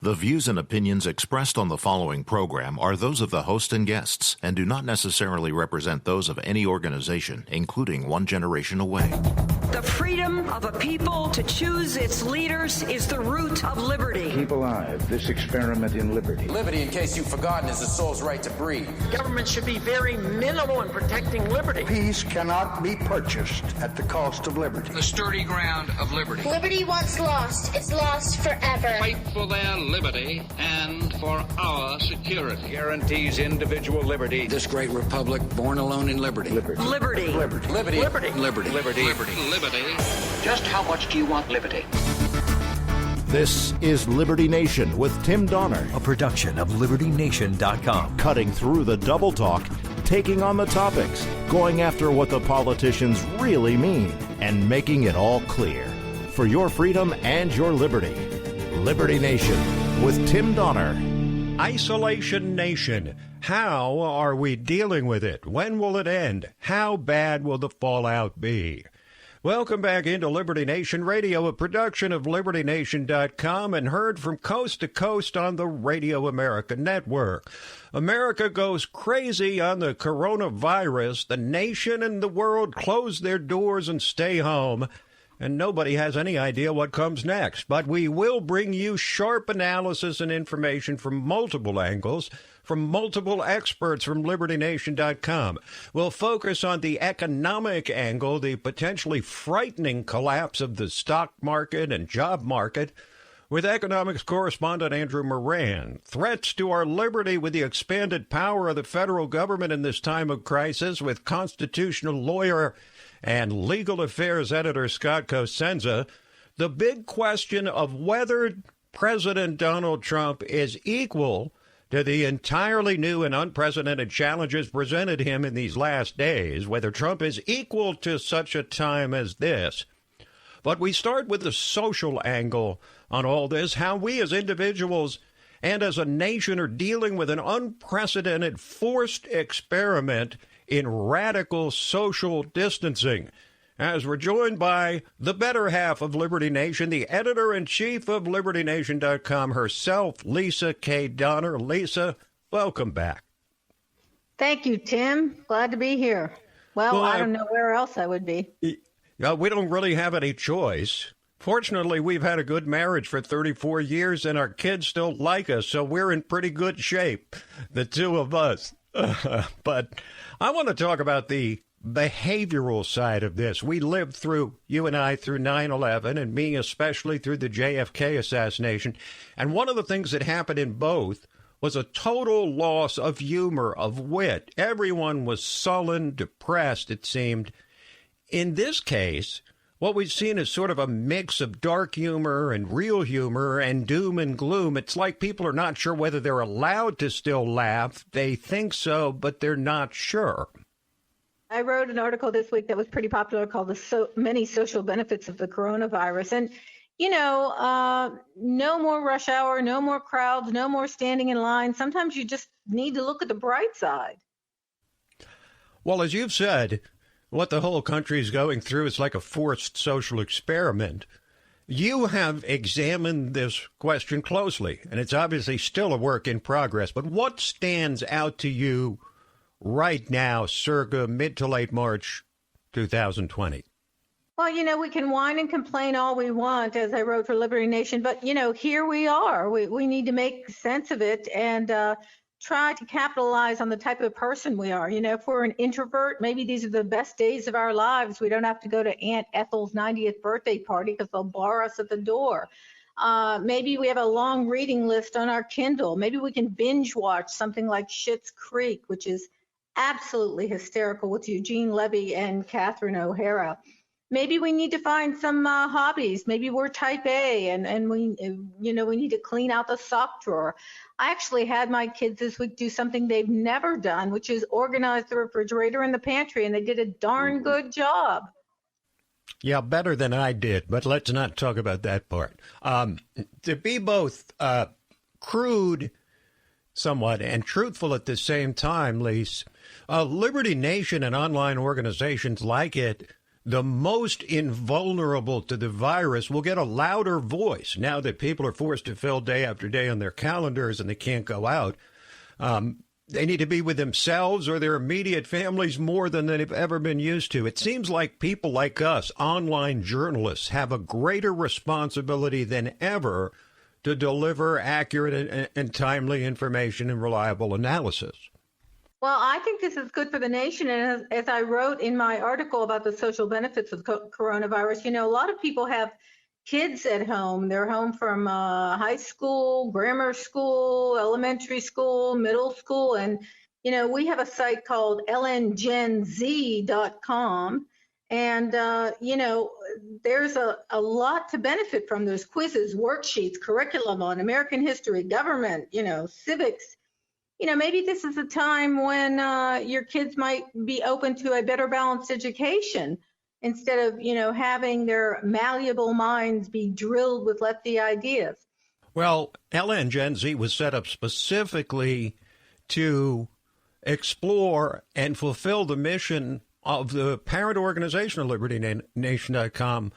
The views and opinions expressed on the following program are those of the host and guests and do not necessarily represent those of any organization, including One Generation Away. The freedom of a people to choose its leaders is the root of liberty. Keep alive this experiment in liberty. Liberty, in case you've forgotten, is the soul's right to breathe. Government should be very minimal in protecting liberty. Peace cannot be purchased at the cost of liberty. The sturdy ground of liberty. Liberty once lost is lost forever. Fight for their liberty and for our security. Guarantees individual liberty. This great republic, born alone in liberty. Liberty. Liberty. Liberty. Liberty. Liberty. Liberty. Liberty. Liberty. Just how much do you want liberty? This is Liberty Nation with Tim Donner, a production of LibertyNation.com. Cutting through the double talk, taking on the topics, going after what the politicians really mean, and making it all clear. For your freedom and your liberty. Liberty Nation with Tim Donner. Isolation Nation. How are we dealing with it? When will it end? How bad will the fallout be? Welcome back into Liberty Nation Radio, a production of LibertyNation.com and heard from coast to coast on the Radio America Network. America goes crazy on the coronavirus. The nation and the world close their doors and stay home. And nobody has any idea what comes next. But we will bring you sharp analysis and information from multiple angles, from multiple experts from LibertyNation.com. We'll focus on the economic angle, the potentially frightening collapse of the stock market and job market, with economics correspondent Andrew Moran. Threats to our liberty with the expanded power of the federal government in this time of crisis, with constitutional lawyer and legal affairs editor Scott Cosenza. The big question of whether President Donald Trump is equal to the entirely new and unprecedented challenges presented him in these last days, whether Trump is equal to such a time as this. But we start with the social angle on all this, how we as individuals and as a nation are dealing with an unprecedented forced experiment in radical social distancing. As we're joined by the better half of Liberty Nation, the editor-in-chief of LibertyNation.com herself, Leesa K. Donner. Leesa, welcome back. Thank you, Tim. Glad to be here. Well, I don't know where else I would be. We don't really have any choice. Fortunately, we've had a good marriage for 34 years, and our kids still like us, so we're in pretty good shape, the two of us. But I want to talk about the behavioral side of this. We lived through, you and I, through 9/11, and me especially through the JFK assassination. And one of the things that happened in both was a total loss of humor, of wit. Everyone was sullen, depressed, it seemed. In this case, what we've seen is sort of a mix of dark humor and real humor and doom and gloom. It's like people are not sure whether they're allowed to still laugh. They think so, but they're not sure. I wrote an article this week that was pretty popular called Many Social Benefits of the Coronavirus. And, no more rush hour, no more crowds, no more standing in line. Sometimes you just need to look at the bright side. Well, as you've said, what the whole country is going through is like a forced social experiment. You have examined this question closely, and it's obviously still a work in progress. But what stands out to you right now, circa mid to late March 2020? Well, we can whine and complain all we want, as I wrote for Liberty Nation, but, here we are. We need to make sense of it and try to capitalize on the type of person we are. If we're an introvert, maybe these are the best days of our lives. We don't have to go to Aunt Ethel's 90th birthday party because they'll bar us at the door. Maybe we have a long reading list on our Kindle. Maybe we can binge watch something like Schitt's Creek, which is absolutely hysterical with Eugene Levy and Catherine O'Hara. Maybe we need to find some hobbies. Maybe we're type A and we need to clean out the sock drawer. I actually had my kids this week do something they've never done, which is organize the refrigerator and the pantry, and they did a darn good job. Yeah, better than I did, but let's not talk about that part. To be both crude somewhat and truthful at the same time, Leesa, Liberty Nation and online organizations like it the most invulnerable to the virus will get a louder voice now that people are forced to fill day after day on their calendars and they can't go out. They need to be with themselves or their immediate families more than they've ever been used to. It seems like people like us, online journalists, have a greater responsibility than ever to deliver accurate and timely information and reliable analysis. Well, I think this is good for the nation. And as I wrote in my article about the social benefits of coronavirus, a lot of people have kids at home. They're home from high school, grammar school, elementary school, middle school. And, we have a site called lngenz.com. And, there's a lot to benefit from. There's quizzes, worksheets, curriculum on American history, government, civics. Maybe this is a time when your kids might be open to a better balanced education instead of, having their malleable minds be drilled with lefty ideas. Well, LN Gen Z was set up specifically to explore and fulfill the mission of the parent organization of LibertyNation.com,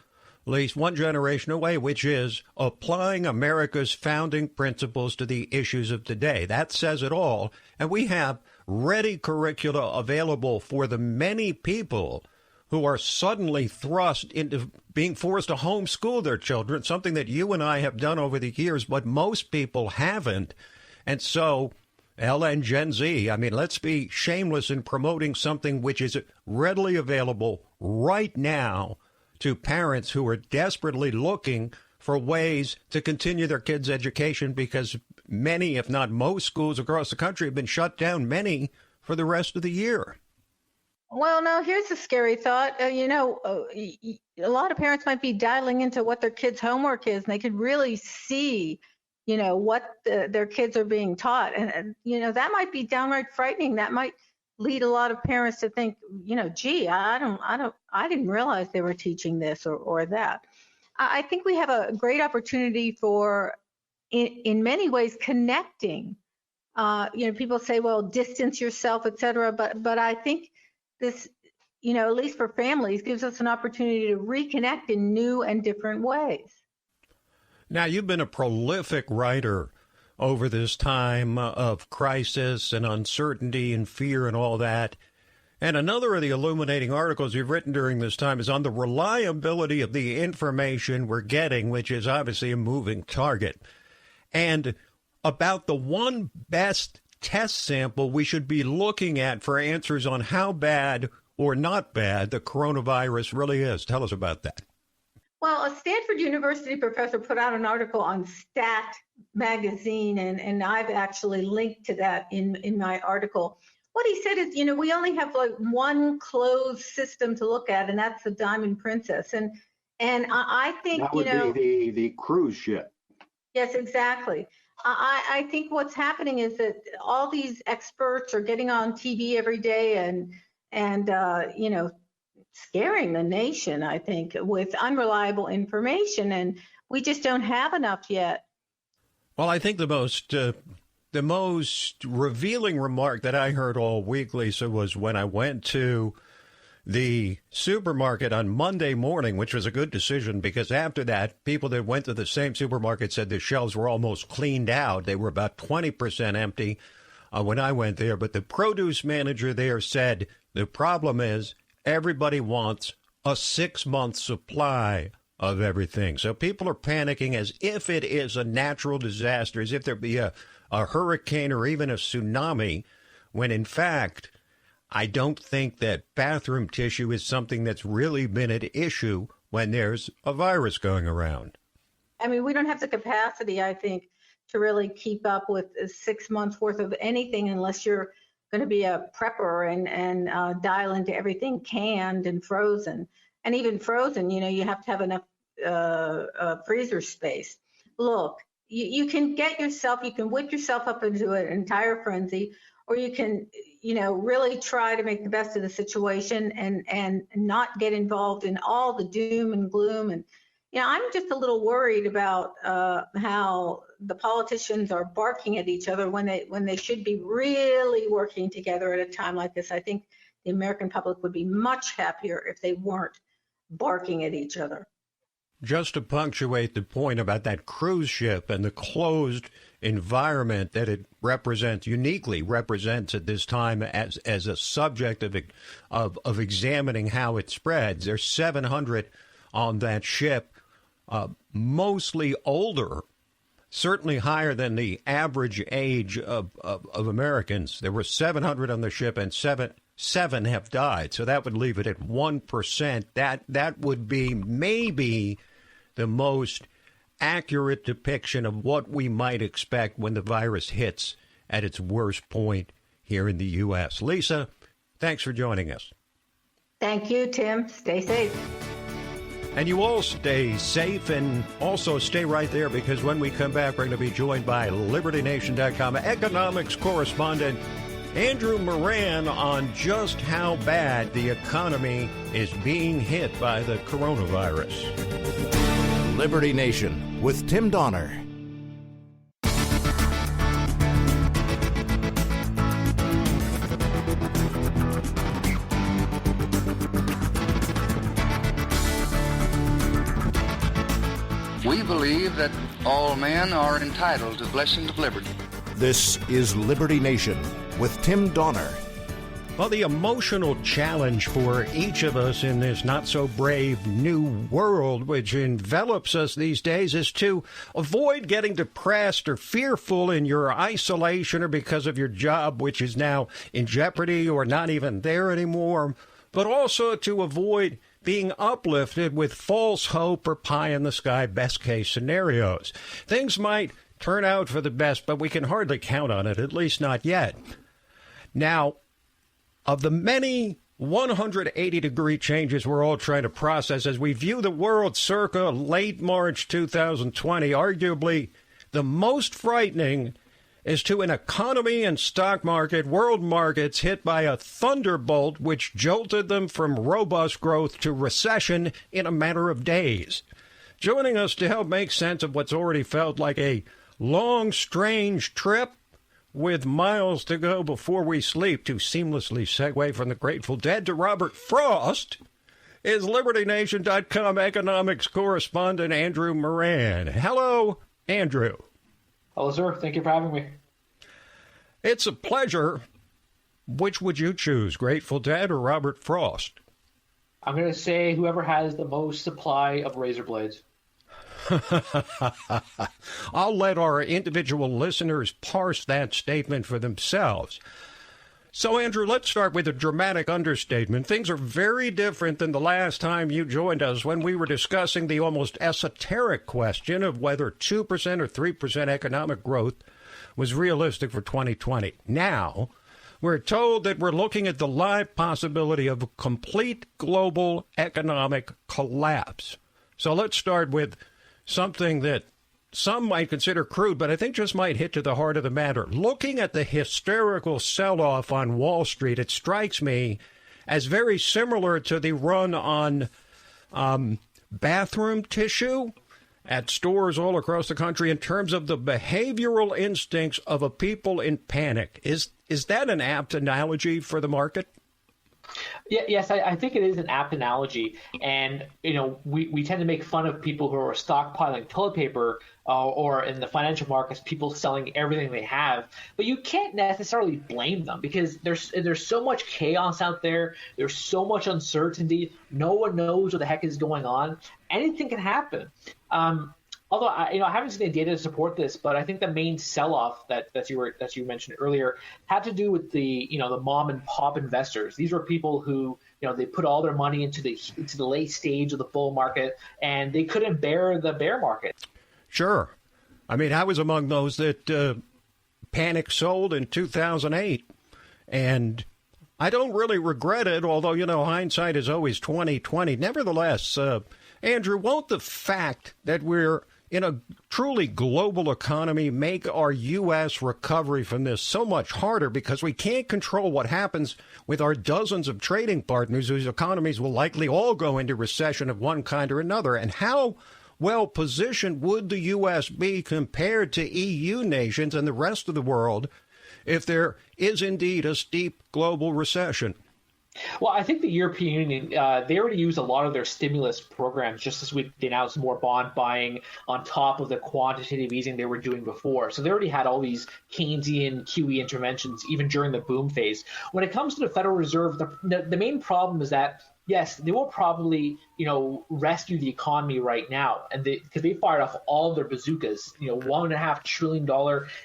at least one generation away, which is applying America's founding principles to the issues of today. That says it all. And we have ready curricula available for the many people who are suddenly thrust into being forced to homeschool their children, something that you and I have done over the years, but most people haven't. And so LN Gen Z, let's be shameless in promoting something which is readily available right now to parents who are desperately looking for ways to continue their kids' education because many, if not most, schools across the country have been shut down, many for the rest of the year. Well, no, here's a scary thought. A lot of parents might be dialing into what their kids' homework is, and they could really see, what their kids are being taught. And, that might be downright frightening. That might lead a lot of parents to think, gee, I didn't realize they were teaching this or that. I think we have a great opportunity for, in many ways, connecting. People say, well, distance yourself, et cetera. But I think this, at least for families, gives us an opportunity to reconnect in new and different ways. Now, you've been a prolific writer over this time of crisis and uncertainty and fear and all that. And another of the illuminating articles you've written during this time is on the reliability of the information we're getting, which is obviously a moving target, and about the one best test sample we should be looking at for answers on how bad or not bad the coronavirus really is. Tell us about that. Well, a Stanford University professor put out an article on Stat magazine, and I've actually linked to that in my article. What he said is, we only have like one closed system to look at, and that's the Diamond Princess. And I think, that would be the cruise ship. Yes, exactly. I think what's happening is that all these experts are getting on TV every day and scaring the nation, I think, with unreliable information, and we just don't have enough yet. Well, I think the most revealing remark that I heard all week, Leesa, was when I went to the supermarket on Monday morning, which was a good decision because after that, people that went to the same supermarket said the shelves were almost cleaned out. They were about 20% empty when I went there. But the produce manager there said the problem is everybody wants a 6-month supply of everything. So people are panicking as if it is a natural disaster, as if there be a hurricane or even a tsunami, when in fact, I don't think that bathroom tissue is something that's really been an issue when there's a virus going around. We don't have the capacity, I think, to really keep up with 6 months worth of anything unless you're going to be a prepper and dial into everything canned and frozen. And even frozen, you have to have enough freezer space. Look, you can whip yourself up into an entire frenzy, or you can, really try to make the best of the situation and not get involved in all the doom and gloom. And, I'm just a little worried about how the politicians are barking at each other when they should be really working together at a time like this. I think the American public would be much happier if they weren't barking at each other. Just to punctuate the point about that cruise ship and the closed environment that it uniquely represents at this time as a subject of examining how it spreads. There's 700 on that ship, mostly older, certainly higher than the average age of Americans. There were 700 on the ship, and seven have died. So that would leave it at 1%. That would be maybe the most accurate depiction of what we might expect when the virus hits at its worst point here in the U.S. Leesa, thanks for joining us. Thank you, Tim. Stay safe. And you all stay safe, and also stay right there, because when we come back, we're going to be joined by LibertyNation.com economics correspondent Andrew Moran on just how bad the economy is being hit by the coronavirus. Liberty Nation with Tim Donner. We believe that all men are entitled to the blessings of liberty. This is Liberty Nation with Tim Donner. Well, the emotional challenge for each of us in this not-so-brave new world which envelops us these days is to avoid getting depressed or fearful in your isolation or because of your job, which is now in jeopardy or not even there anymore, but also to avoid being uplifted with false hope or pie-in-the-sky best-case scenarios. Things might turn out for the best, but we can hardly count on it, at least not yet. Now, of the many 180-degree changes we're all trying to process as we view the world circa late March 2020, arguably the most frightening is to an economy and stock market, world markets, hit by a thunderbolt which jolted them from robust growth to recession in a matter of days. Joining us to help make sense of what's already felt like a long, strange trip with miles to go before we sleep, to seamlessly segue from the Grateful Dead to Robert Frost, is LibertyNation.com economics correspondent Andrew Moran. Hello, Andrew. Hello, sir. Thank you for having me. It's a pleasure. Which would you choose, Grateful Dead or Robert Frost? I'm going to say whoever has the most supply of razor blades. I'll let our individual listeners parse that statement for themselves. So, Andrew, let's start with a dramatic understatement. Things are very different than the last time you joined us when we were discussing the almost esoteric question of whether 2% or 3% economic growth was realistic for 2020. Now, we're told that we're looking at the live possibility of a complete global economic collapse. So let's start with something that some might consider crude, but I think just might hit to the heart of the matter. Looking at the hysterical sell-off on Wall Street, it strikes me as very similar to the run on bathroom tissue at stores all across the country in terms of the behavioral instincts of a people in panic. Is that an apt analogy for the market? Yeah, yes, I think it is an apt analogy. And, we tend to make fun of people who are stockpiling toilet paper or in the financial markets, people selling everything they have. But you can't necessarily blame them because there's so much chaos out there. There's so much uncertainty. No one knows what the heck is going on. Anything can happen. Although I haven't seen any data to support this, but I think the main sell-off that you mentioned earlier had to do with the mom and pop investors. These were people who they put all their money into the late stage of the bull market, and they couldn't bear the bear market. Sure, I mean I was among those that panic sold in 2008, and I don't really regret it. Although hindsight is always 20/20. Nevertheless, Andrew, won't the fact that we're in a truly global economy make our U.S. recovery from this so much harder because we can't control what happens with our dozens of trading partners whose economies will likely all go into recession of one kind or another? And how well positioned would the U.S. be compared to EU nations and the rest of the world if there is indeed a steep global recession? Well, I think the European Union, they already use a lot of their stimulus programs just this week. They announced more bond buying on top of the quantitative easing they were doing before. So they already had all these Keynesian QE interventions even during the boom phase. When it comes to the Federal Reserve, the main problem is that, yes, they will probably, rescue the economy right now, and because they fired off all of their bazookas, $1.5 trillion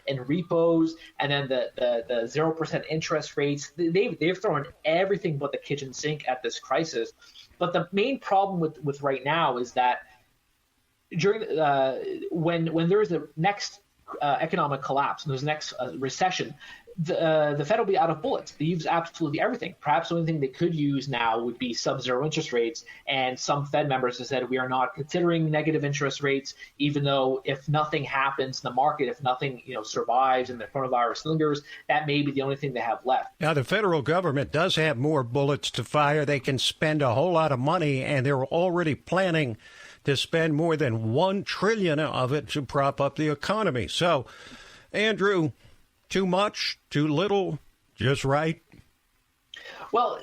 in repos, and then the 0% interest rates. They've thrown everything but the kitchen sink at this crisis. But the main problem with right now is that during when there is the next economic collapse and there's next recession, the Fed will be out of bullets. They use absolutely everything. Perhaps the only thing they could use now would be sub-zero interest rates. And some Fed members have said we are not considering negative interest rates, even though if nothing happens in the market, if nothing survives and the coronavirus lingers, that may be the only thing they have left. Now, the federal government does have more bullets to fire. They can spend a whole lot of money, and they're already planning to spend more than $1 trillion of it to prop up the economy. So, Andrew, too much, too little, just right? Well,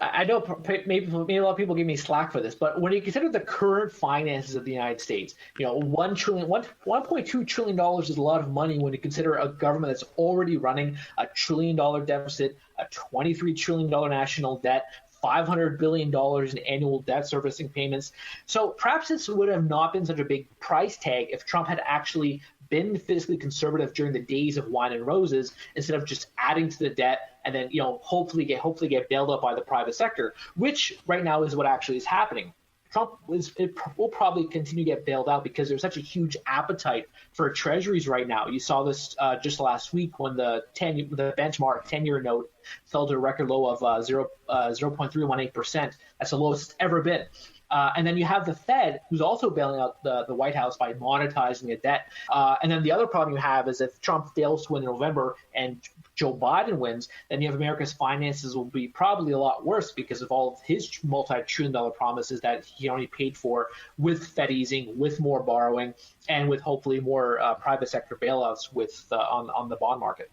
I know maybe a lot of people give me slack for this, but when you consider the current finances of the United States, $1.2 trillion is a lot of money when you consider a government that's already running a $1 trillion deficit, a $23 trillion national debt, $500 billion in annual debt servicing payments. So perhaps this would have not been such a big price tag if Trump had actually been fiscally conservative during the days of wine and roses, instead of just adding to the debt and then hopefully get bailed out by the private sector, which right now is what actually is happening. Trump will probably continue to get bailed out because there's such a huge appetite for treasuries right now. You saw this just last week when the benchmark 10-year note fell to a record low of 0.318%. That's the lowest it's ever been. And then you have the Fed, who's also bailing out the White House by monetizing the debt. And then the other problem you have is if Trump fails to win in November and Joe Biden wins, then you have America's finances will be probably a lot worse because of all of his multi-trillion-dollar promises that he only paid for with Fed easing, with more borrowing, and with hopefully more private sector bailouts on the bond market.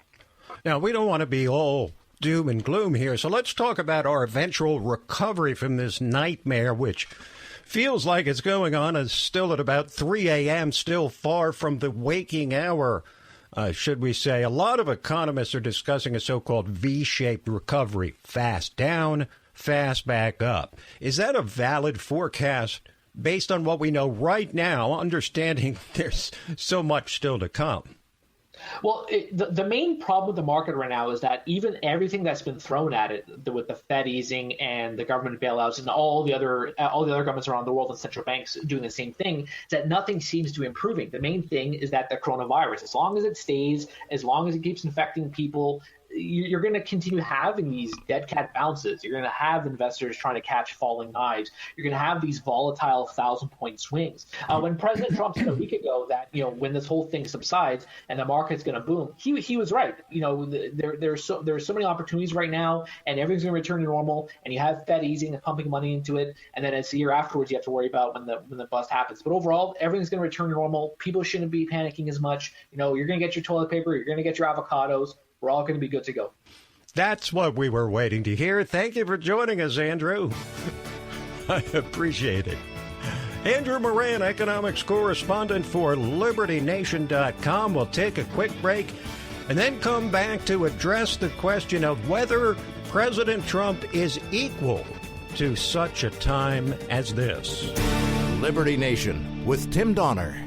Now, we don't want to be all doom and gloom here, so let's talk about our eventual recovery from this nightmare, which feels like it's going on is still at about 3 a.m., still far from the waking hour, should we say. A lot of economists are discussing a so-called V-shaped recovery, fast down, fast back up. Is that a valid forecast based on what we know right now, understanding there's so much still to come? Well, the main problem with the market right now is that even everything that's been thrown at it, with the Fed easing and the government bailouts and all the other governments around the world and central banks doing the same thing, is that nothing seems to be improving. The main thing is that the coronavirus, as long as it stays, as long as it keeps infecting people, you're going to continue having these dead cat bounces. You're going to have investors trying to catch falling knives. You're going to have these volatile 1,000-point swings. When President Trump said a week ago that when this whole thing subsides and the market's going to boom, he was right. There's so many opportunities right now, and everything's going to return to normal. And you have Fed easing and pumping money into it, and then it's a year afterwards you have to worry about when the bust happens. But overall, everything's going to return to normal. People shouldn't be panicking as much. You're going to get your toilet paper. You're going to get your avocados. We're all going to be good to go. That's what we were waiting to hear. Thank you for joining us, Andrew. I appreciate it. Andrew Moran, economics correspondent for LibertyNation.com. We'll take a quick break and then come back to address the question of whether President Trump is equal to such a time as this. Liberty Nation with Tim Donner.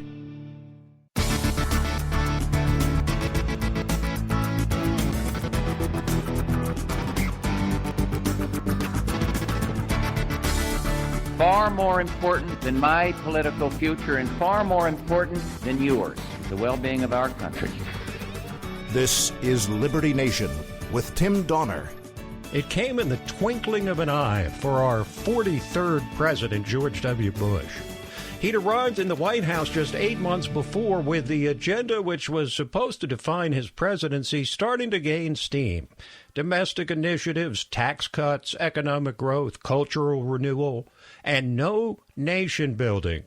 Far more important than my political future and far more important than yours, the well-being of our country. This is Liberty Nation with Tim Donner. It came in the twinkling of an eye for our 43rd president, George W. Bush. He'd arrived in the White House just 8 months before with the agenda which was supposed to define his presidency starting to gain steam. Domestic initiatives, tax cuts, economic growth, cultural renewal, and no nation building.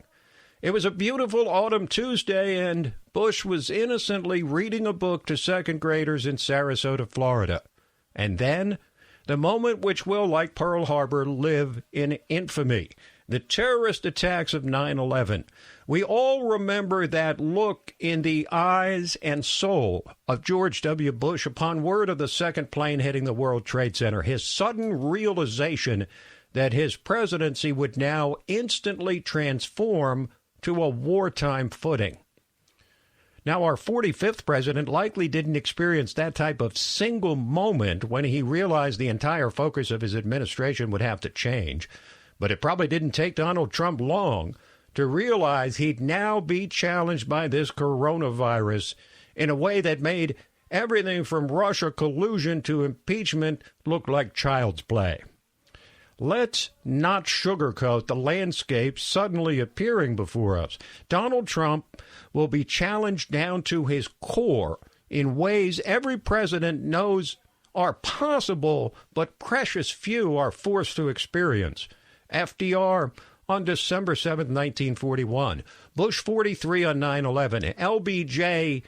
It was a beautiful autumn Tuesday, and Bush was innocently reading a book to second graders in Sarasota, Florida. And then The moment which will, like Pearl Harbor, live in infamy. The terrorist attacks of 9/11. We all remember that look in the eyes and soul of George W. Bush upon word of the second plane hitting the World Trade Center. His sudden realization that his presidency would now instantly transform to a wartime footing. Now, our 45th president likely didn't experience that type of single moment when he realized the entire focus of his administration would have to change. But it probably didn't take Donald Trump long to realize he'd now be challenged by this coronavirus in a way that made everything from Russia collusion to impeachment look like child's play. Let's not sugarcoat the landscape suddenly appearing before us. Donald Trump will be challenged down to his core in ways every president knows are possible, but precious few are forced to experience. FDR on December 7, 1941. Bush 43 on 9/11. LBJ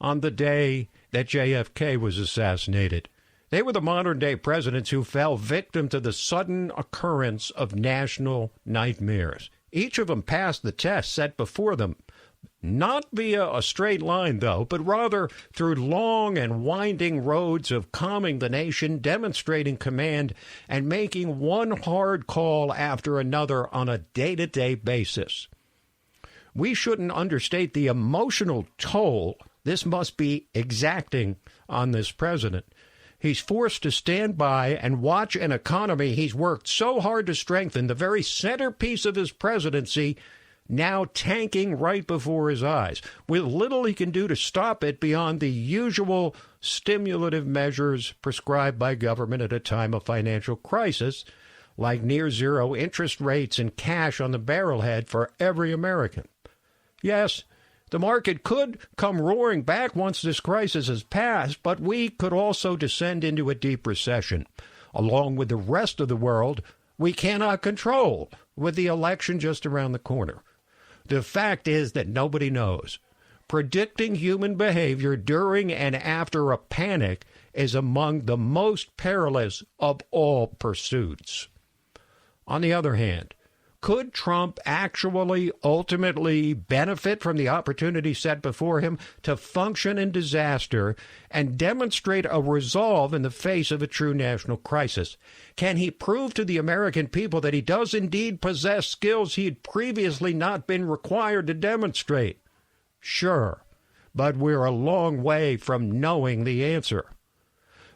on the day that JFK was assassinated. They were the modern-day presidents who fell victim to the sudden occurrence of national nightmares. Each of them passed the test set before them, not via a straight line, though, but rather through long and winding roads of calming the nation, demonstrating command, and making one hard call after another on a day-to-day basis. We shouldn't understate the emotional toll this must be exacting on this president. He's forced to stand by and watch an economy he's worked so hard to strengthen, the very centerpiece of his presidency, now tanking right before his eyes, with little he can do to stop it beyond the usual stimulative measures prescribed by government at a time of financial crisis, like near-zero interest rates and cash on the barrelhead for every American. Yes, the market could come roaring back once this crisis has passed, but we could also descend into a deep recession. Along with the rest of the world, we cannot control, with the election just around the corner. The fact is that nobody knows. Predicting human behavior during and after a panic is among the most perilous of all pursuits. On the other hand, could Trump actually ultimately benefit from the opportunity set before him to function in disaster and demonstrate a resolve in the face of a true national crisis? Can he prove to the American people that he does indeed possess skills he had previously not been required to demonstrate? Sure, but we're a long way from knowing the answer.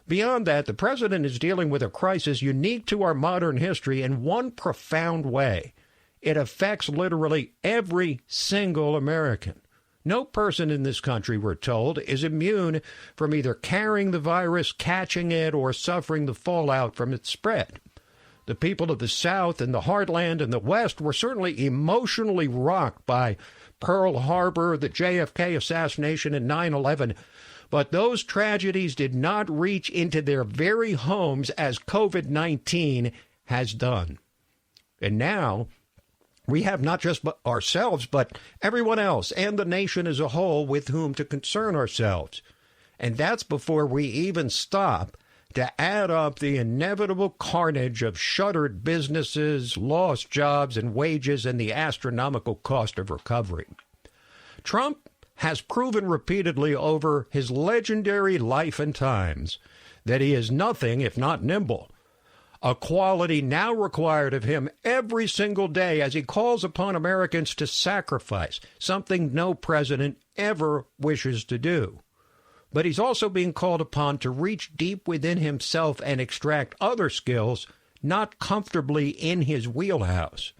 Beyond that, the president is dealing with a crisis unique to our modern history in one profound way. It affects literally every single American. No person in this country, we're told, is immune from either carrying the virus, catching it, or suffering the fallout from its spread. The people of the South and the Heartland and the West were certainly emotionally rocked by Pearl Harbor, the JFK assassination, and 9/11, but those tragedies did not reach into their very homes as COVID-19 has done. And now we have not just ourselves, but everyone else and the nation as a whole with whom to concern ourselves. And that's before we even stop to add up the inevitable carnage of shuttered businesses, lost jobs and wages, and the astronomical cost of recovery. Trump has proven repeatedly over his legendary life and times that he is nothing if not nimble, a quality now required of him every single day as he calls upon Americans to sacrifice, something no president ever wishes to do. But he's also being called upon to reach deep within himself and extract other skills not comfortably in his wheelhouse.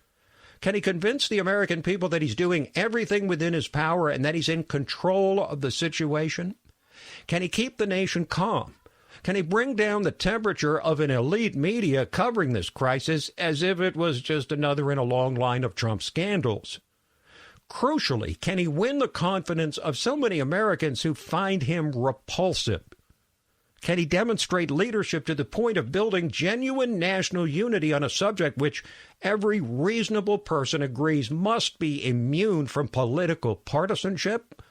Can he convince the American people that he's doing everything within his power and that he's in control of the situation? Can he keep the nation calm? Can he bring down the temperature of an elite media covering this crisis as if it was just another in a long line of Trump scandals? Crucially, can he win the confidence of so many Americans who find him repulsive? Can he demonstrate leadership to the point of building genuine national unity on a subject which every reasonable person agrees must be immune from political partisanship?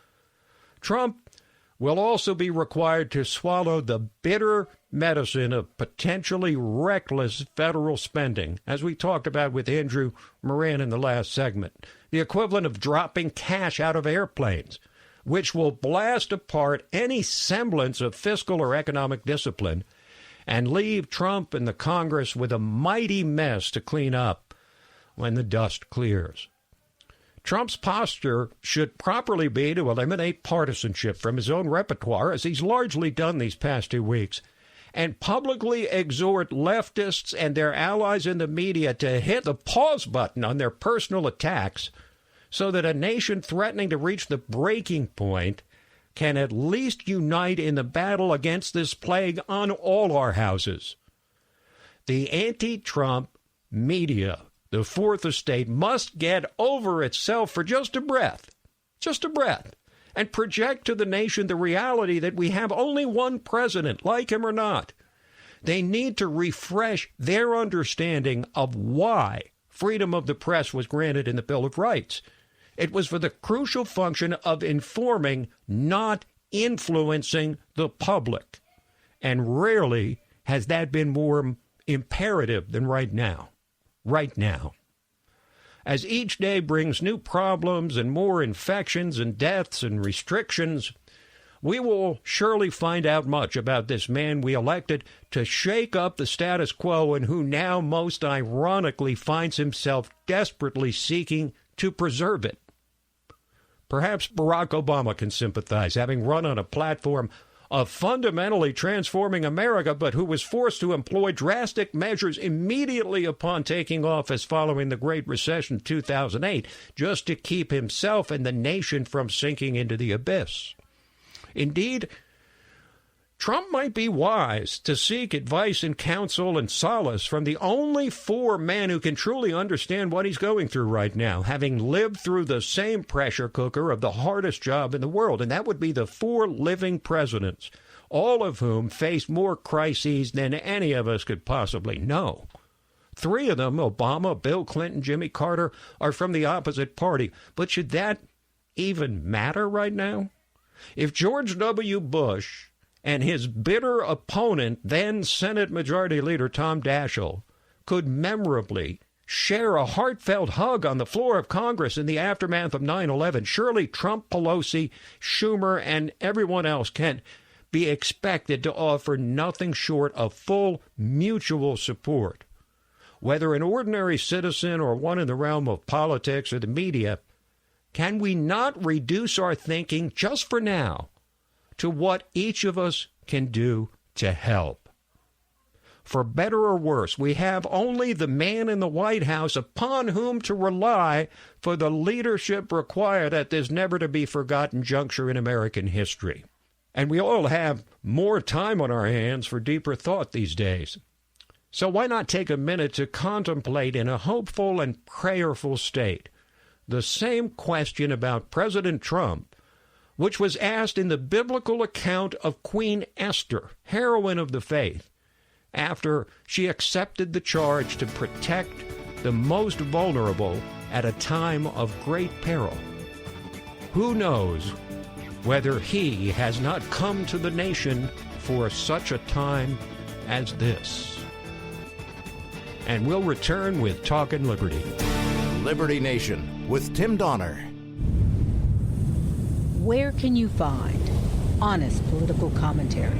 Trump will also be required to swallow the bitter medicine of potentially reckless federal spending, as we talked about with Andrew Moran in the last segment, the equivalent of dropping cash out of airplanes, which will blast apart any semblance of fiscal or economic discipline and leave Trump and the Congress with a mighty mess to clean up when the dust clears. Trump's posture should properly be to eliminate partisanship from his own repertoire, as he's largely done these past 2 weeks, and publicly exhort leftists and their allies in the media to hit the pause button on their personal attacks so that a nation threatening to reach the breaking point can at least unite in the battle against this plague on all our houses. The anti-Trump media, the fourth estate, must get over itself for just a breath, and project to the nation the reality that we have only one president, like him or not. They need to refresh their understanding of why freedom of the press was granted in the Bill of Rights. It was for the crucial function of informing, not influencing the public. And rarely has that been more imperative than right now. Right now. As each day brings new problems and more infections and deaths and restrictions, we will surely find out much about this man we elected to shake up the status quo and who now most ironically finds himself desperately seeking to preserve it. Perhaps Barack Obama can sympathize, having run on a platform of fundamentally transforming America, but who was forced to employ drastic measures immediately upon taking office following the Great Recession of 2008, just to keep himself and the nation from sinking into the abyss. Indeed, Trump might be wise to seek advice and counsel and solace from the only four men who can truly understand what he's going through right now, having lived through the same pressure cooker of the hardest job in the world, and that would be the four living presidents, all of whom face more crises than any of us could possibly know. Three of them, Obama, Bill Clinton, Jimmy Carter, are from the opposite party. But should that even matter right now? If George W. Bush and his bitter opponent, then Senate Majority Leader Tom Daschle, could memorably share a heartfelt hug on the floor of Congress in the aftermath of 9/11, surely Trump, Pelosi, Schumer, and everyone else can be expected to offer nothing short of full mutual support. Whether an ordinary citizen or one in the realm of politics or the media, can we not reduce our thinking, just for now, to what each of us can do to help? For better or worse, we have only the man in the White House upon whom to rely for the leadership required at this never-to-be-forgotten juncture in American history. And we all have more time on our hands for deeper thought these days. So why not take a minute to contemplate in a hopeful and prayerful state the same question about President Trump, which was asked in the biblical account of Queen Esther, heroine of the faith, after she accepted the charge to protect the most vulnerable at a time of great peril. Who knows whether he has not come to the nation for such a time as this? And we'll return with Talkin' Liberty. Liberty Nation with Tim Donner. Where can you find honest political commentary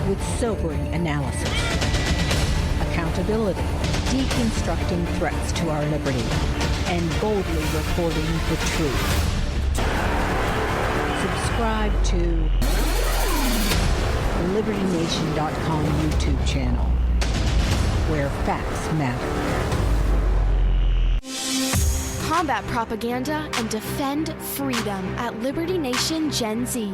with sobering analysis, accountability, deconstructing threats to our liberty, and boldly reporting the truth? Subscribe to LibertyNation.com YouTube channel, where facts matter. Combat propaganda and defend freedom at Liberty Nation Gen Z.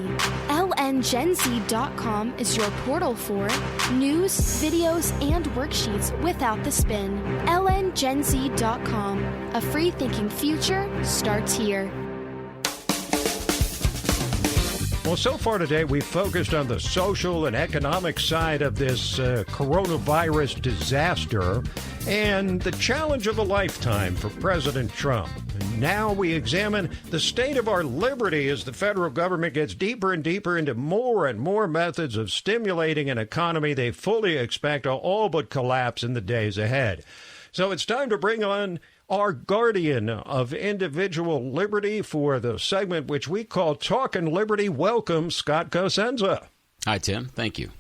LNGenZ.com is your portal for news, videos, and worksheets without the spin. LNGenZ.com. A free-thinking future starts here. Well, so far today, we've focused on the social and economic side of this coronavirus disaster and the challenge of a lifetime for President Trump. And Now we examine the state of our liberty as the federal government gets deeper and deeper into more and more methods of stimulating an economy they fully expect to all but collapse in the days ahead. So it's time to bring on our guardian of individual liberty for the segment which we call Talkin' Liberty. Welcome, Scott Cosenza. Hi, Tim. Thank you.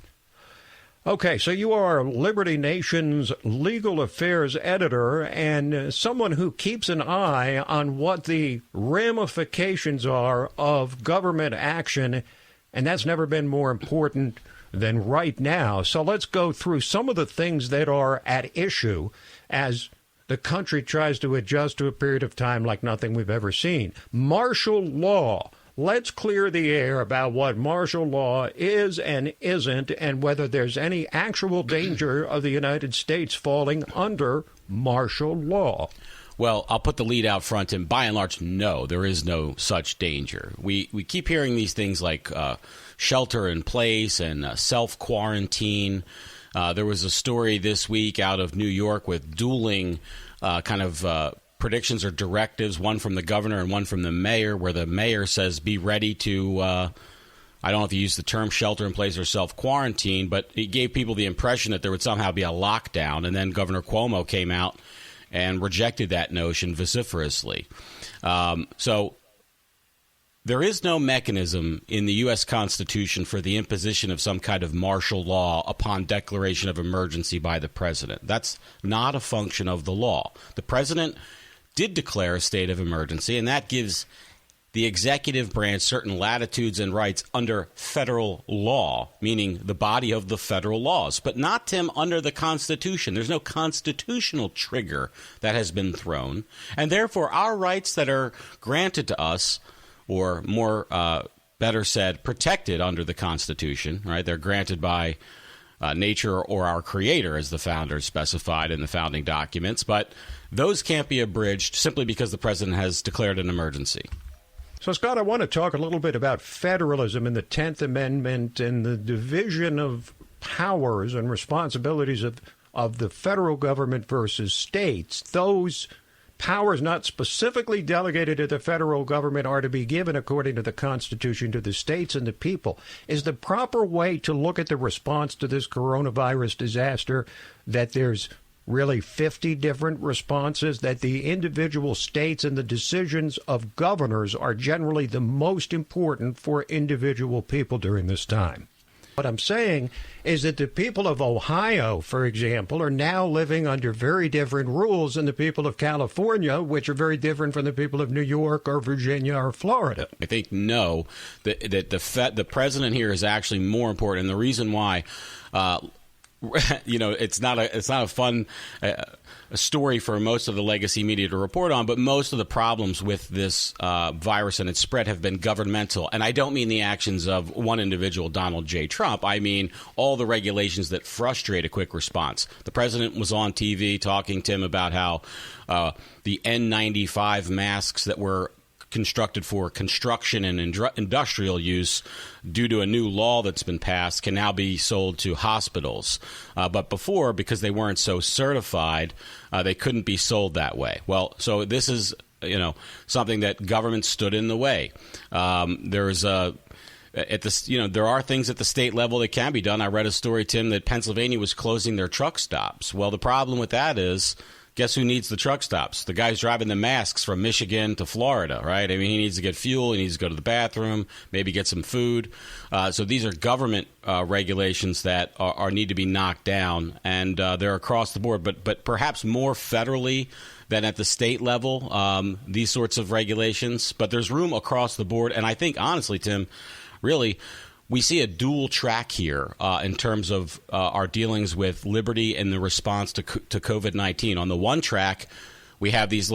Okay, so you are Liberty Nation's legal affairs editor and someone who keeps an eye on what the ramifications are of government action, and that's never been more important than right now. So let's go through some of the things that are at issue as the country tries to adjust to a period of time like nothing we've ever seen. Martial law. Let's clear the air about what martial law is and isn't, and whether there's any actual danger of the United States falling under martial law. Well, I'll put the lead out front, and by and large, no, there is no such danger. We keep hearing these things like shelter in place and self-quarantine. There was a story this week out of New York with dueling predictions or directives, one from the governor and one from the mayor, where the mayor says be ready to, I don't know if you use the term shelter in place or self-quarantine, but it gave people the impression that there would somehow be a lockdown. And then Governor Cuomo came out and rejected that notion vociferously. So there is no mechanism in the U.S. Constitution for the imposition of some kind of martial law upon declaration of emergency by the president. That's not a function of the law. The president did declare a state of emergency, and that gives the executive branch certain latitudes and rights under federal law, meaning the body of the federal laws, but not, Tim, under the Constitution. There's no constitutional trigger that has been thrown, and therefore our rights that are granted to us, or more better said, protected under the Constitution, right? They're granted by nature or our creator, as the founders specified in the founding documents, but those can't be abridged simply because the president has declared an emergency. So, Scott, I want to talk a little bit about federalism and the 10th Amendment and the division of powers and responsibilities of the federal government versus states. Those powers not specifically delegated to the federal government are to be given, according to the Constitution, to the states and the people. Is the proper way to look at the response to this coronavirus disaster that there's really 50 different responses, that the individual states and the decisions of governors are generally the most important for individual people during this time? What I'm saying is that the people of Ohio, for example, are now living under very different rules than the people of California, which are very different from the people of New York or Virginia or Florida. I think no, that the president here is actually more important, and the reason why. It's not a fun story for most of the legacy media to report on, but most of the problems with this virus and its spread have been governmental. And I don't mean the actions of one individual, Donald J. Trump. I mean all the regulations that frustrate a quick response. The president was on TV talking, Tim, about how the N95 masks that were constructed for construction and industrial use due to a new law that's been passed can now be sold to hospitals. But before, because they weren't so certified, they couldn't be sold that way. Well, so this is, something that government stood in the way. There are things at the state level that can be done. I read a story, Tim, that Pennsylvania was closing their truck stops. Well, the problem with that is, guess who needs the truck stops? The guys driving the masks from Michigan to Florida, right? I mean, he needs to get fuel. He needs to go to the bathroom, maybe get some food. So these are government regulations that need to be knocked down, and they're across the board, but perhaps more federally than at the state level, these sorts of regulations. But there's room across the board, and I think, honestly, Tim, really, we see a dual track here in terms of our dealings with liberty and the response to COVID-19. On the one track, we have these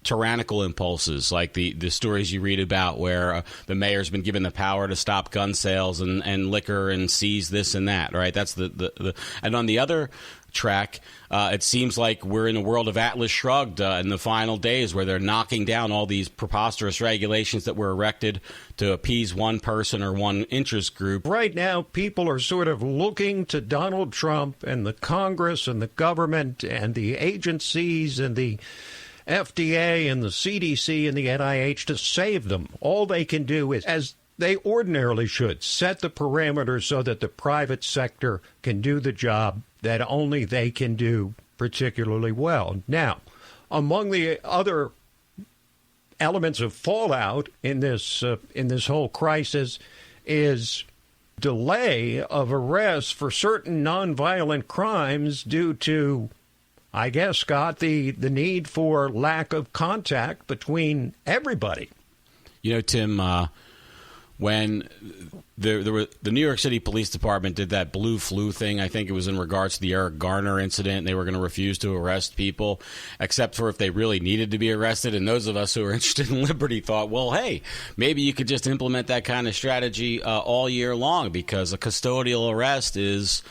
tyrannical impulses, like the stories you read about where the mayor's been given the power to stop gun sales and liquor and seize this and that, right? That's the and on the other track, it seems like we're in a world of Atlas Shrugged in the final days, where they're knocking down all these preposterous regulations that were erected to appease one person or one interest group. Right now, people are sort of looking to Donald Trump and the Congress and the government and the agencies and the FDA and the CDC and the NIH to save them. All they can do is, as they ordinarily should, set the parameters so that the private sector can do the job that only they can do particularly well. Now, among the other elements of fallout in this whole crisis is delay of arrests for certain nonviolent crimes due to, I guess, Scott, the need for lack of contact between everybody. You know, Tim, when the New York City Police Department did that blue flu thing, I think it was in regards to the Eric Garner incident, they were going to refuse to arrest people, except for if they really needed to be arrested. And those of us who are interested in liberty thought, well, hey, maybe you could just implement that kind of strategy all year long, because a custodial arrest is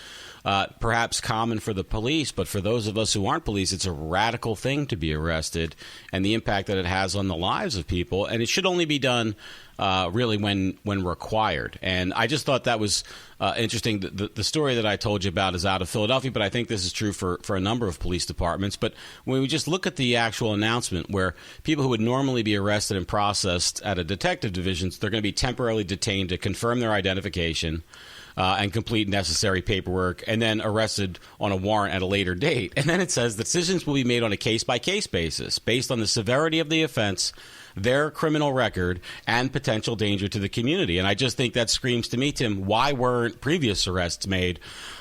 perhaps common for the police, but for those of us who aren't police, it's a radical thing to be arrested, and the impact that it has on the lives of people. And it should only be done really when required. And I just thought that was interesting. The story that I told you about is out of Philadelphia, but I think this is true for a number of police departments. But when we just look at the actual announcement, where people who would normally be arrested and processed at a detective division, they're going to be temporarily detained to confirm their identification and complete necessary paperwork, and then arrested on a warrant at a later date. And then it says decisions will be made on a case-by-case basis based on the severity of the offense, their criminal record, and potential danger to the community. And I just think that screams to me, Tim, why weren't previous arrests made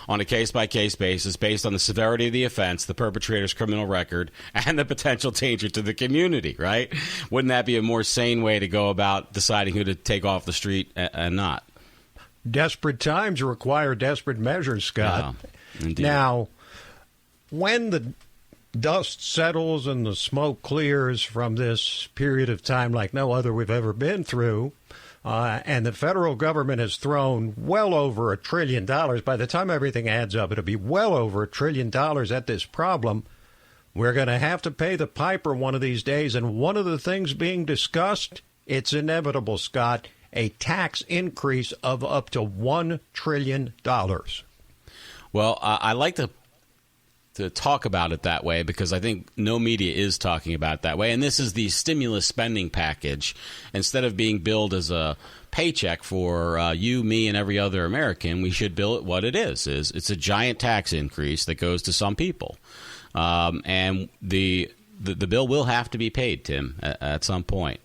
on a case-by-case basis based on the severity of the offense, the perpetrator's criminal record, and the potential danger to the community, right? Wouldn't that be a more sane way to go about deciding who to take off the street and not? Desperate times require desperate measures, Scott. Yeah, indeed. Now, when the dust settles and the smoke clears from this period of time like no other we've ever been through, and the federal government has thrown well over $1 trillion, by the time everything adds up, it'll be well over $1 trillion at this problem. We're going to have to pay the piper one of these days, and one of the things being discussed, it's inevitable, Scott, a tax increase of up to $1 trillion. Well, I like to talk about it that way because I think no media is talking about it that way. And this is the stimulus spending package. Instead of being billed as a paycheck for you, me, and every other American, we should bill it what it is. It's a giant tax increase that goes to some people. And the bill will have to be paid, Tim, at some point.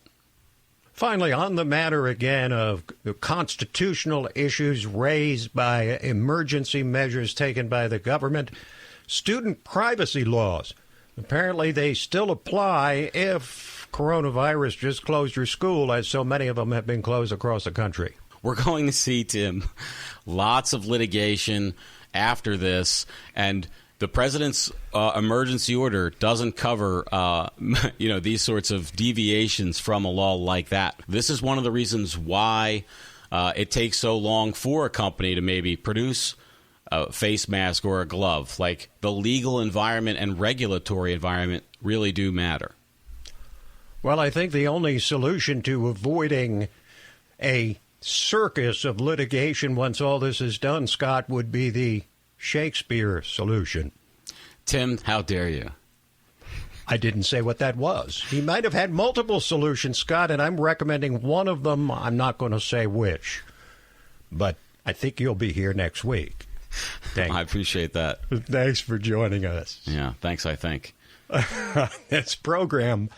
Finally, on the matter again of constitutional issues raised by emergency measures taken by the government, student privacy laws. Apparently, they still apply if coronavirus just closed your school, as so many of them have been closed across the country. We're going to see, Tim, lots of litigation after this, and the president's emergency order doesn't cover, these sorts of deviations from a law like that. This is one of the reasons why it takes so long for a company to maybe produce a face mask or a glove. Like, the legal environment and regulatory environment really do matter. Well, I think the only solution to avoiding a circus of litigation once all this is done, Scott, would be the Shakespeare solution. Tim, how dare you? I didn't say what that was. He might have had multiple solutions, Scott, and I'm recommending one of them. I'm not going to say which, but I think you'll be here next week. I appreciate that. Thanks for joining us. Yeah, thanks, I think. This program,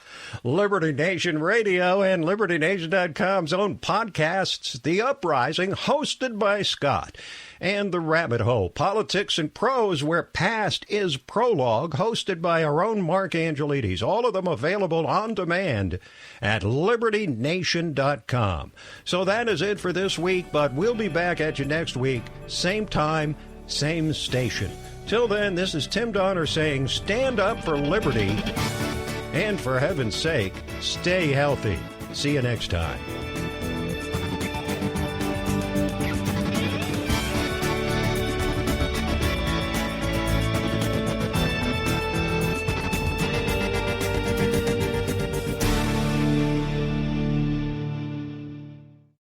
Liberty Nation Radio and LibertyNation.com's own podcasts, The Uprising, hosted by Scott, and The Rabbit Hole, Politics and Prose, where past is prologue, hosted by our own Mark Angelides. All of them available on demand at LibertyNation.com. So that is it for this week, but we'll be back at you next week, same time, same station. Till then, this is Tim Donner saying stand up for liberty, and for heaven's sake, stay healthy. See you next time.